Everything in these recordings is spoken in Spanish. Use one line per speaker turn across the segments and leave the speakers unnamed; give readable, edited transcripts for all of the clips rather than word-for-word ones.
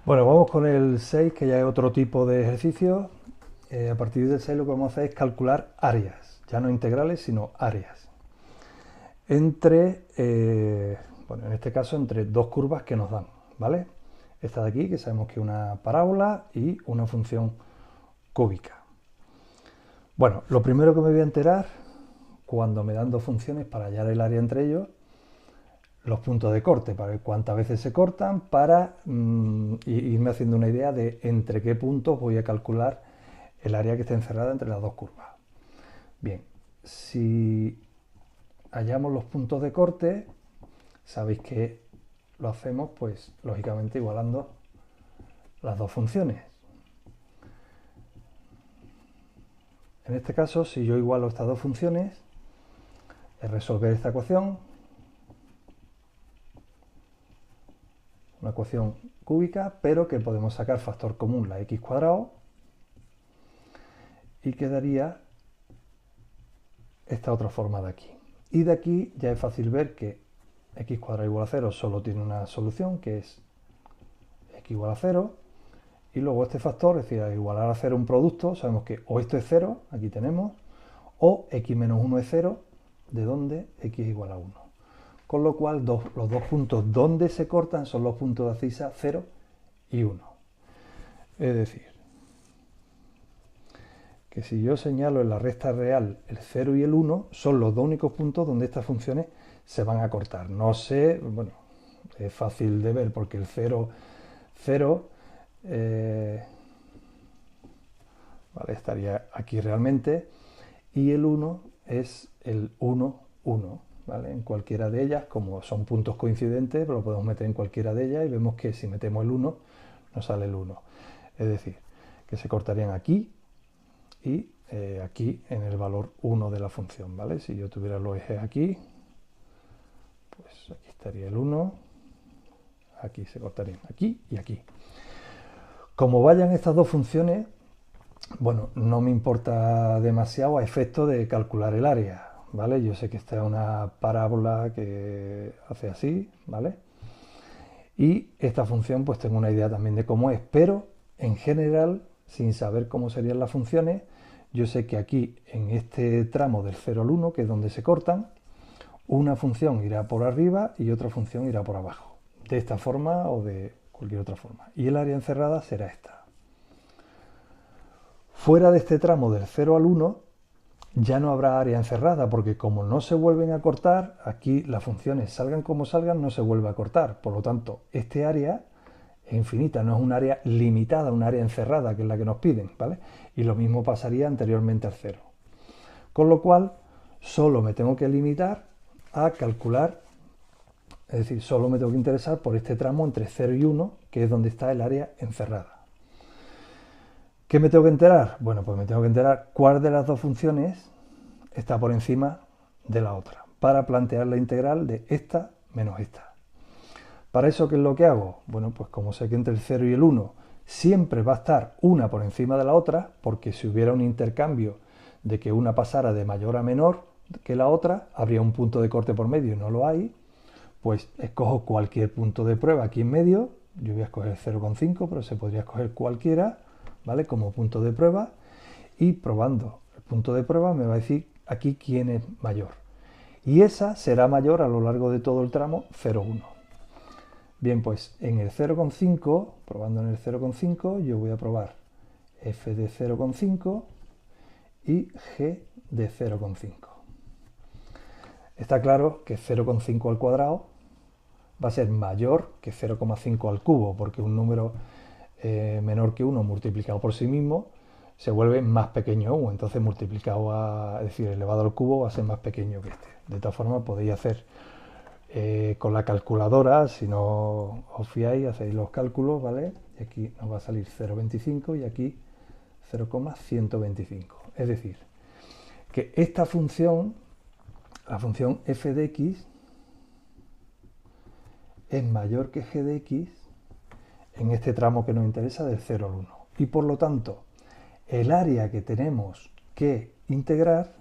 Bueno, vamos con el 6, que ya es otro tipo de ejercicio. A partir del 6 lo que vamos a hacer es calcular áreas, ya no integrales, sino áreas. Entre, bueno, en este caso, entre dos curvas que nos dan, ¿vale? Esta de aquí, que sabemos que es una parábola y una función cúbica. Bueno, lo primero que me voy a enterar, cuando me dan dos funciones para hallar el área entre ellos, los puntos de corte, para ver cuántas veces se cortan, para irme haciendo una idea de entre qué puntos voy a calcular el área que esté encerrada entre las dos curvas. Bien, si hallamos los puntos de corte, sabéis que lo hacemos, pues, lógicamente igualando las dos funciones. En este caso, si yo igualo estas dos funciones, es resolver esta ecuación, una ecuación cúbica, pero que podemos sacar factor común, la x cuadrado, y quedaría esta otra forma de aquí. Y de aquí ya es fácil ver que x cuadrado igual a 0 solo tiene una solución, que es x igual a 0, y luego este factor, es decir, al igualar a 0 un producto, sabemos que o esto es 0, aquí tenemos, o x menos 1 es 0, de donde x es igual a 1. Con lo cual, los dos puntos donde se cortan son los puntos de abscisa 0 y 1. Es decir, que si yo señalo en la recta real el 0 y el 1, son los dos únicos puntos donde estas funciones se van a cortar. No sé, bueno, es fácil de ver porque el 0, 0, vale, estaría aquí realmente, y el 1 es el 1, 1, ¿vale? En cualquiera de ellas, como son puntos coincidentes, lo podemos meter en cualquiera de ellas y vemos que si metemos el 1, nos sale el 1. Es decir, que se cortarían aquí y aquí en el valor 1 de la función, ¿vale? Si yo tuviera los ejes aquí, pues aquí estaría el 1, aquí se cortarían aquí y aquí. Como vayan estas dos funciones, bueno, no me importa demasiado a efecto de calcular el área, ¿vale? Yo sé que esta es una parábola que hace así, ¿vale? Y esta función, pues tengo una idea también de cómo es, pero en general, sin saber cómo serían las funciones, yo sé que aquí, en este tramo del 0 al 1, que es donde se cortan, una función irá por arriba y otra función irá por abajo, de esta forma o de cualquier otra forma. Y el área encerrada será esta. Fuera de este tramo del 0 al 1, ya no habrá área encerrada, porque como no se vuelven a cortar, aquí las funciones salgan como salgan, no se vuelve a cortar. Por lo tanto, este área es infinita, no es un área limitada, un área encerrada, que es la que nos piden, ¿vale? Y lo mismo pasaría anteriormente al 0. Con lo cual, solo me tengo que limitar a calcular, es decir, solo me tengo que interesar por este tramo entre 0 y 1, que es donde está el área encerrada. ¿Qué me tengo que enterar? Bueno, pues me tengo que enterar cuál de las dos funciones está por encima de la otra, para plantear la integral de esta menos esta. ¿Para eso qué es lo que hago? Bueno, pues como sé que entre el 0 y el 1 siempre va a estar una por encima de la otra, porque si hubiera un intercambio de que una pasara de mayor a menor que la otra, habría un punto de corte por medio y no lo hay, pues escojo cualquier punto de prueba aquí en medio. Yo voy a escoger 0,5, pero se podría escoger cualquiera, ¿vale? Como punto de prueba, y probando el punto de prueba me va a decir aquí quién es mayor. Y esa será mayor a lo largo de todo el tramo 0,1. Bien, pues en el 0,5, probando en el 0,5, yo voy a probar f de 0,5 y g de 0,5. Está claro que 0,5 al cuadrado va a ser mayor que 0,5 al cubo, porque un número menor que 1 multiplicado por sí mismo se vuelve más pequeño aún, entonces multiplicado es decir, elevado al cubo va a ser más pequeño que este. De esta forma podéis hacer con la calculadora, si no os fiáis, hacéis los cálculos, ¿vale? Y aquí nos va a salir 0,25 y aquí 0,125. Es decir, que esta función, la función f de x, es mayor que g de x en este tramo que nos interesa del 0 al 1. Y por lo tanto, el área que tenemos que integrar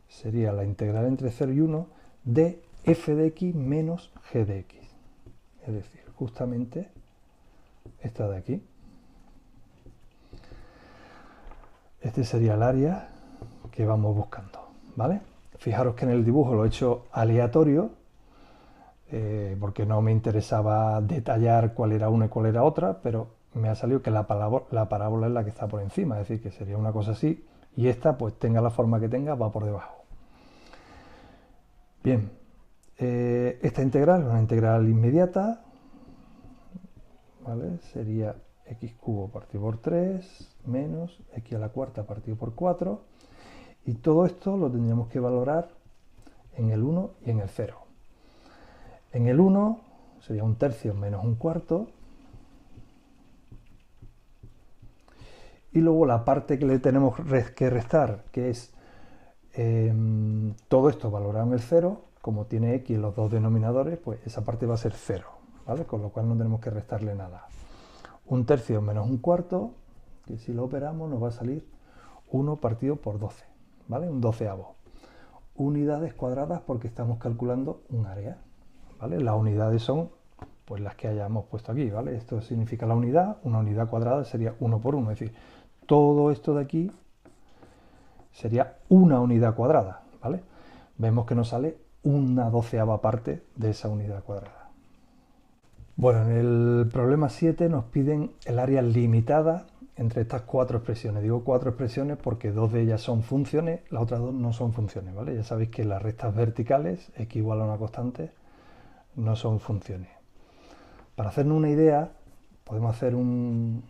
sería la integral entre 0 y 1 de f de x menos g de x. Es decir, justamente esta de aquí. Este sería el área que vamos buscando, ¿vale? Fijaros que en el dibujo lo he hecho aleatorio, porque no me interesaba detallar cuál era una y cuál era otra, pero me ha salido que la parábola es la que está por encima, es decir, que sería una cosa así, y esta, pues tenga la forma que tenga, va por debajo. Bien, esta integral es una integral inmediata, ¿vale? Sería x cubo partido por 3 menos x a la cuarta partido por 4, y todo esto lo tendríamos que valorar en el 1 y en el 0. En el 1 sería un tercio menos un cuarto, y luego la parte que le tenemos que restar, que es todo esto valorado en el 0, como tiene x en los dos denominadores, pues esa parte va a ser 0, ¿vale? Con lo cual no tenemos que restarle nada. Un tercio menos un cuarto, que si lo operamos nos va a salir 1 partido por 12, ¿vale? Un doceavo. Unidades cuadradas porque estamos calculando un área, ¿vale? Las unidades son pues las que hayamos puesto aquí, ¿vale? Esto significa la unidad, una unidad cuadrada sería 1 por 1, es decir, todo esto de aquí sería una unidad cuadrada, ¿vale? Vemos que nos sale una doceava parte de esa unidad cuadrada. Bueno, en el problema 7 nos piden el área limitada entre estas cuatro expresiones. Digo cuatro expresiones porque dos de ellas son funciones, las otras dos no son funciones, ¿vale? Ya sabéis que las rectas verticales, x igual a una constante, no son funciones. Para hacernos una idea, podemos hacer un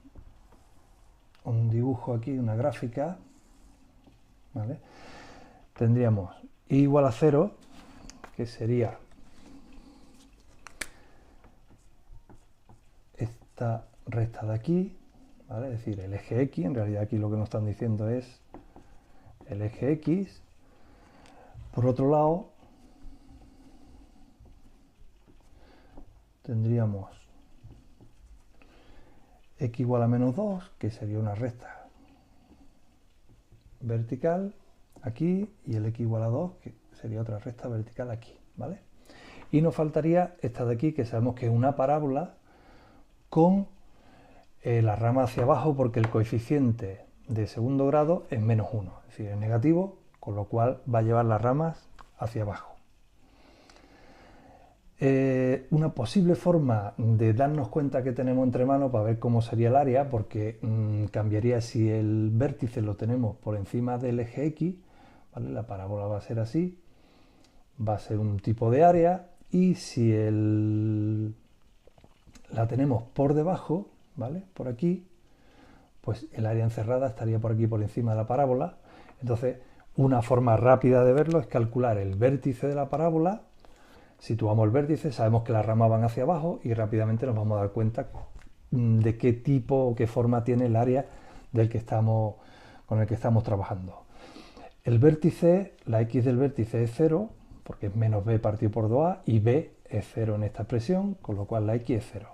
dibujo aquí, una gráfica, ¿vale? Tendríamos y igual a 0, que sería esta recta de aquí, ¿vale? Es decir, el eje X, en realidad aquí lo que nos están diciendo es el eje X. Por otro lado, tendríamos x igual a menos 2, que sería una recta vertical aquí, y el x igual a 2, que sería otra recta vertical aquí, ¿vale? Y nos faltaría esta de aquí, que sabemos que es una parábola con la rama hacia abajo, porque el coeficiente de segundo grado es menos 1, es decir, es negativo, con lo cual va a llevar las ramas hacia abajo. Una posible forma de darnos cuenta que tenemos entre manos para ver cómo sería el área, porque cambiaría si el vértice lo tenemos por encima del eje X, ¿vale? La parábola va a ser así, va a ser un tipo de área, y si la tenemos por debajo, ¿vale? Por aquí, pues el área encerrada estaría por aquí por encima de la parábola. Entonces, una forma rápida de verlo es calcular el vértice de la parábola. Situamos el vértice, sabemos que las ramas van hacia abajo y rápidamente nos vamos a dar cuenta de qué tipo o qué forma tiene el área con el que estamos trabajando. El vértice, la x del vértice es 0, porque es menos b partido por 2a, y b es 0 en esta expresión, con lo cual la x es 0.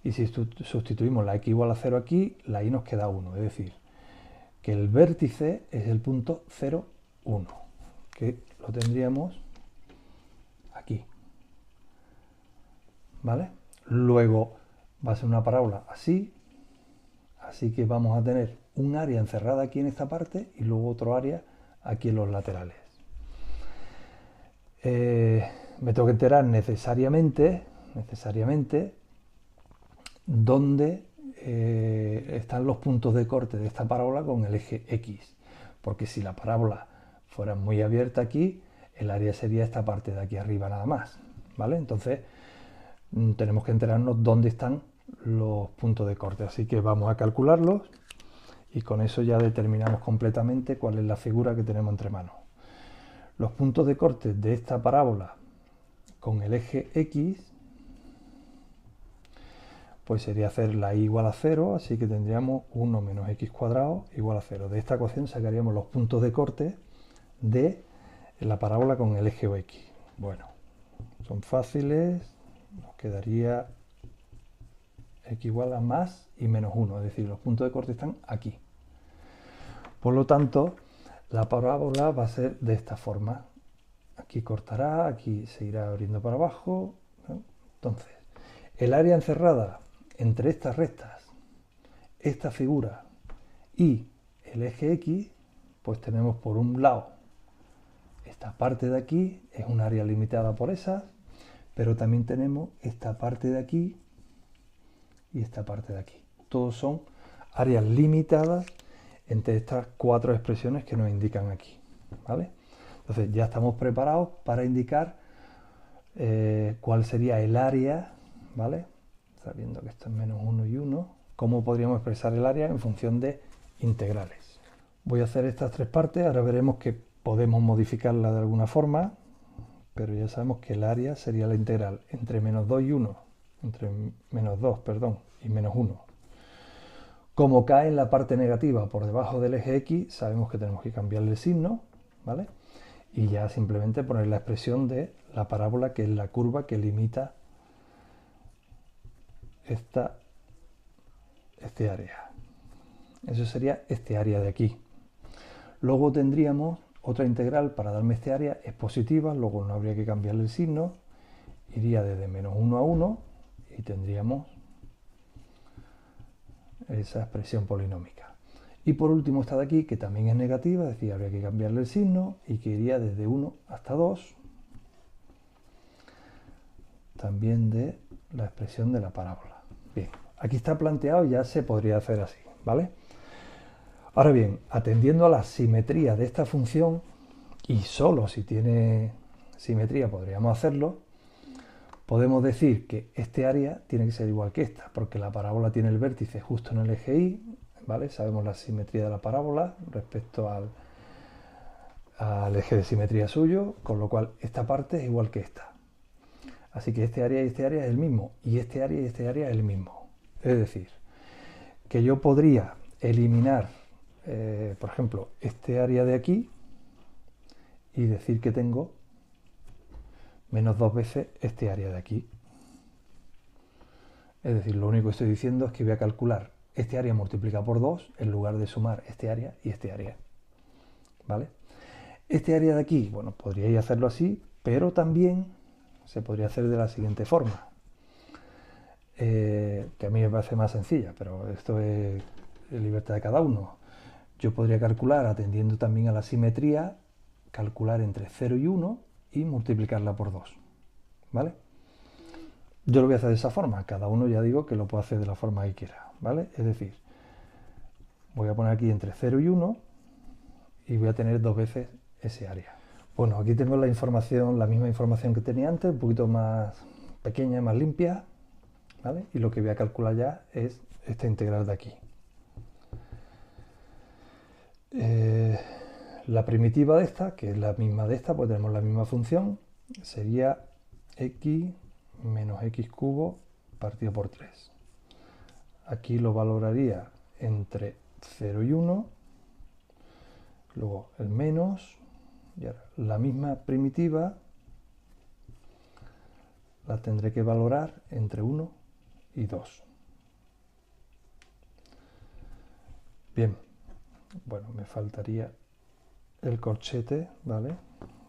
Y si sustituimos la x igual a 0 aquí, la y nos queda 1, es decir, que el vértice es el punto 0, 1, que lo tendríamos aquí, ¿vale? Luego va a ser una parábola así, así que vamos a tener un área encerrada aquí en esta parte y luego otro área aquí en los laterales. Me tengo que enterar necesariamente dónde están los puntos de corte de esta parábola con el eje X, porque si la parábola fuera muy abierta aquí, el área sería esta parte de aquí arriba nada más, ¿vale? Entonces tenemos que enterarnos dónde están los puntos de corte, así que vamos a calcularlos y con eso ya determinamos completamente cuál es la figura que tenemos entre manos. Los puntos de corte de esta parábola con el eje X, pues sería hacer la y igual a 0, así que tendríamos 1 menos x cuadrado igual a 0. De esta ecuación sacaríamos los puntos de corte de la parábola con el eje X. Bueno, son fáciles, nos quedaría x igual a más y menos 1, es decir, los puntos de corte están aquí. Por lo tanto, la parábola va a ser de esta forma. Aquí cortará, aquí se irá abriendo para abajo, ¿no? Entonces, el área encerrada entre estas rectas, esta figura y el eje X, pues tenemos por un lado esta parte de aquí, es un área limitada por esas, pero también tenemos esta parte de aquí y esta parte de aquí. Todos son áreas limitadas entre estas cuatro expresiones que nos indican aquí, ¿vale? Entonces ya estamos preparados para indicar cuál sería el área, ¿vale? Sabiendo que esto es menos 1 y 1, cómo podríamos expresar el área en función de integrales. Voy a hacer estas tres partes, ahora veremos que podemos modificarla de alguna forma, pero ya sabemos que el área sería la integral entre menos 2 y 1, entre menos 2, perdón, y menos 1. Como cae en la parte negativa por debajo del eje X, sabemos que tenemos que cambiarle el signo, ¿vale? Y ya simplemente poner la expresión de la parábola, que es la curva que limita este área. Eso sería este área de aquí. Luego tendríamos otra integral para darme este área, es positiva, luego no habría que cambiarle el signo, iría desde menos 1 a 1 y tendríamos esa expresión polinómica. Y por último esta de aquí, que también es negativa, es decir, habría que cambiarle el signo y que iría desde 1 hasta 2, también de la expresión de la parábola. Bien, aquí está planteado y ya se podría hacer así, ¿vale? Ahora bien, atendiendo a la simetría de esta función, y solo si tiene simetría podríamos hacerlo, podemos decir que este área tiene que ser igual que esta, porque la parábola tiene el vértice justo en el eje Y, ¿vale? Sabemos la simetría de la parábola respecto al eje de simetría suyo, con lo cual esta parte es igual que esta. Así que este área y este área es el mismo, y este área y este área es el mismo. Es decir, que yo podría eliminar, por ejemplo, este área de aquí y decir que tengo menos 2 veces este área de aquí. Es decir, lo único que estoy diciendo es que voy a calcular este área multiplicado por 2 en lugar de sumar este área y este área. ¿Vale? Este área de aquí, bueno, podríais hacerlo así, pero también se podría hacer de la siguiente forma. Que a mí me parece más sencilla, pero esto es libertad de cada uno. Yo podría calcular, atendiendo también a la simetría, calcular entre 0 y 1 y multiplicarla por 2. ¿Vale? Yo lo voy a hacer de esa forma, cada uno ya digo que lo puede hacer de la forma que quiera, ¿vale? Es decir, voy a poner aquí entre 0 y 1 y voy a tener 2 veces ese área. Bueno, aquí tengo la información, la misma información que tenía antes, un poquito más pequeña, más limpia, ¿vale? Y lo que voy a calcular ya es esta integral de aquí. La primitiva de esta, que es la misma de esta, pues tenemos la misma función, sería x menos x cubo partido por 3. Aquí lo valoraría entre 0 y 1, luego el menos, y ahora la misma primitiva la tendré que valorar entre 1 y 2. Bien, bueno, me faltaría el corchete, ¿vale?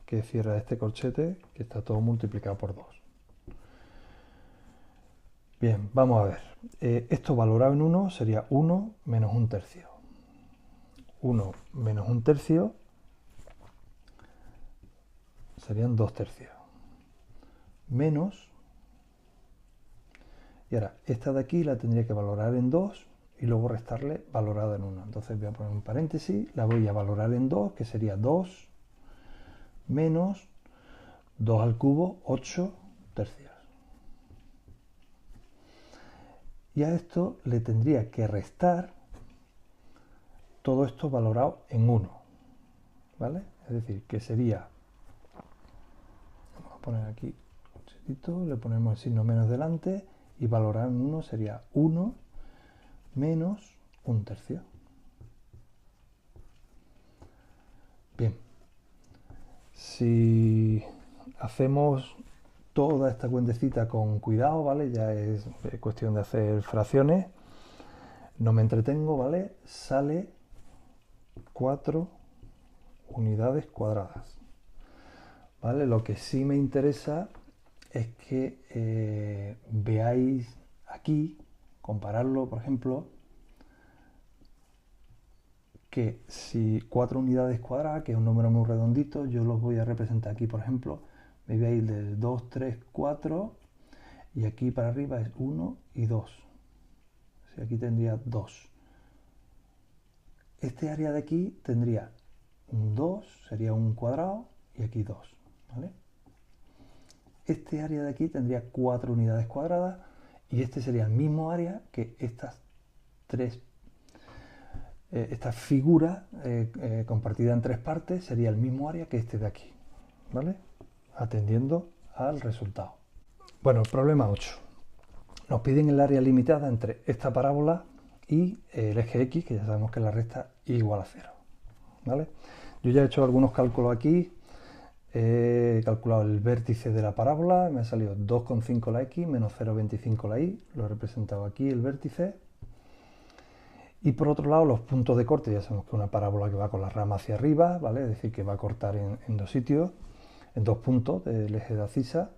Que cierra este corchete, que está todo multiplicado por 2. Bien, vamos a ver. Esto valorado en 1 sería 1 menos 1 tercio. 1 menos 1 tercio serían 2 tercios. Menos, y ahora esta de aquí la tendría que valorar en 2 y luego restarle valorada en 1. Entonces voy a poner un paréntesis, la voy a valorar en 2, que sería 2 menos 2 al cubo, 8 tercios. Y a esto le tendría que restar todo esto valorado en 1. ¿Vale? Es decir, que sería, vamos a poner aquí un chetito, le ponemos el signo menos delante y valorar en 1 sería 1 menos 1 tercio. Bien, si hacemos toda esta cuentecita con cuidado, ¿vale? Ya es cuestión de hacer fracciones. No me entretengo, ¿vale? Sale 4 unidades cuadradas. ¿Vale? Lo que sí me interesa es que veáis aquí, compararlo, por ejemplo, que si 4 unidades cuadradas, que es un número muy redondito, yo los voy a representar aquí, por ejemplo, me voy a ir del 2, 3, 4, y aquí para arriba es 1 y 2. O sea, aquí tendría 2. Este área de aquí tendría un 2, sería un cuadrado, y aquí 2, ¿vale? Este área de aquí tendría 4 unidades cuadradas, y este sería el mismo área que estas tres. Esta figura compartida en tres partes sería el mismo área que este de aquí, ¿vale? Atendiendo al resultado. Bueno, problema 8. Nos piden el área limitada entre esta parábola y el eje X, que ya sabemos que la recta igual a 0, ¿vale? Yo ya he hecho algunos cálculos aquí. He calculado el vértice de la parábola, me ha salido 2,5 la X menos 0,25 la Y, lo he representado aquí el vértice. Y por otro lado, los puntos de corte, ya sabemos que es una parábola que va con la rama hacia arriba, ¿vale? Es decir, que va a cortar en dos sitios, en dos puntos del eje de abscisa.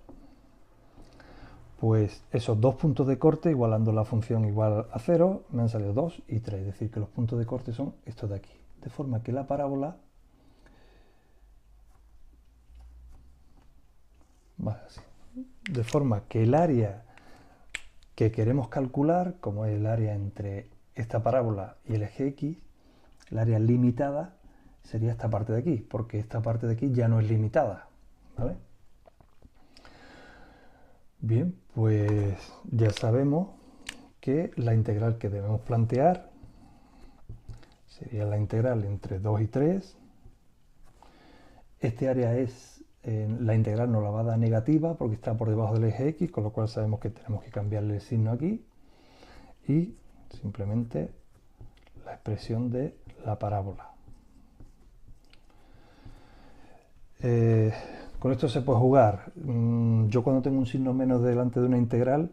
Pues esos dos puntos de corte, igualando la función igual a 0, me han salido 2 y 3. Es decir, que los puntos de corte son estos de aquí. De forma que la parábola va así. De forma que el área que queremos calcular, como es el área entre esta parábola y el eje X, el área limitada sería esta parte de aquí, porque esta parte de aquí ya no es limitada, ¿vale? Bien, pues ya sabemos que la integral que debemos plantear sería la integral entre 2 y 3. Este área es, la integral nos la va a dar negativa porque está por debajo del eje X, con lo cual sabemos que tenemos que cambiarle el signo aquí. Y simplemente la expresión de la parábola. Con esto se puede jugar. Yo cuando tengo un signo menos delante de una integral,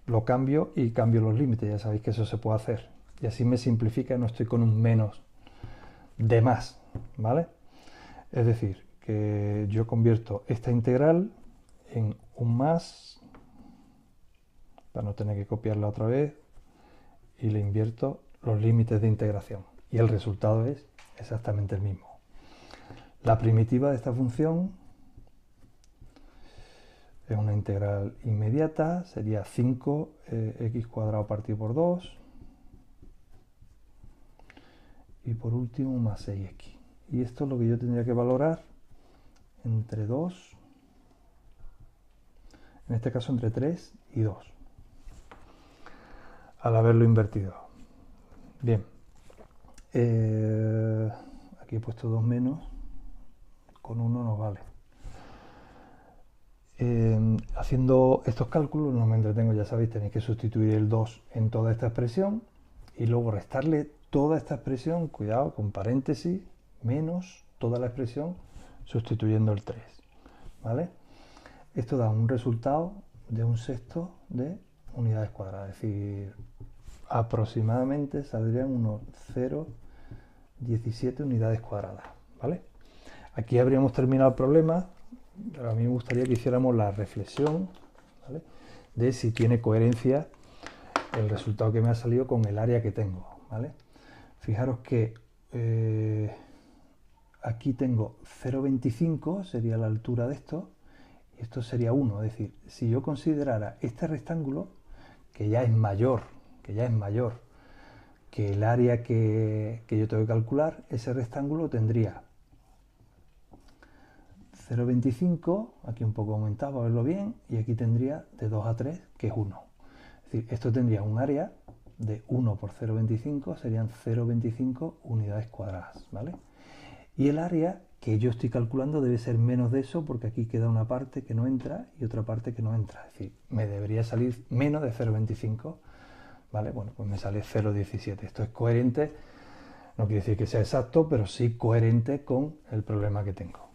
lo cambio y cambio los límites. Ya sabéis que eso se puede hacer. Y así me simplifica y no estoy con un menos de más, ¿vale? Es decir, que yo convierto esta integral en un más, para no tener que copiarla otra vez, y le invierto los límites de integración. Y el resultado es exactamente el mismo. La primitiva de esta función es una integral inmediata, sería 5x cuadrado partido por 2. Y por último más 6x. Y esto es lo que yo tendría que valorar entre 2, en este caso entre 3 y 2, al haberlo invertido. Bien, aquí he puesto 2 menos, con 1 nos vale. Haciendo estos cálculos no me entretengo, ya sabéis, tenéis que sustituir el 2 en toda esta expresión y luego restarle toda esta expresión, cuidado, con paréntesis, menos toda la expresión sustituyendo el 3, ¿vale? Esto da un resultado de 1/6 de unidades cuadradas, es decir, aproximadamente saldrían unos 0,17 unidades cuadradas, ¿vale? Aquí habríamos terminado el problema, pero a mí me gustaría que hiciéramos la reflexión, ¿vale?, de si tiene coherencia el resultado que me ha salido con el área que tengo, ¿vale? Fijaros que aquí tengo 0,25, sería la altura de esto, y esto sería 1. Es decir, si yo considerara este rectángulo, que ya es mayor que el área que yo tengo que calcular, ese rectángulo tendría 0,25, aquí un poco aumentado para verlo bien, y aquí tendría de 2 a 3, que es 1. Es decir, esto tendría un área de 1 por 0,25, serían 0,25 unidades cuadradas, ¿vale? Y el área que yo estoy calculando debe ser menos de eso, porque aquí queda una parte que no entra y otra parte que no entra. Es decir, me debería salir menos de 0,25, ¿vale? Bueno, pues me sale 0,17. Esto es coherente, no quiere decir que sea exacto, pero sí coherente con el problema que tengo.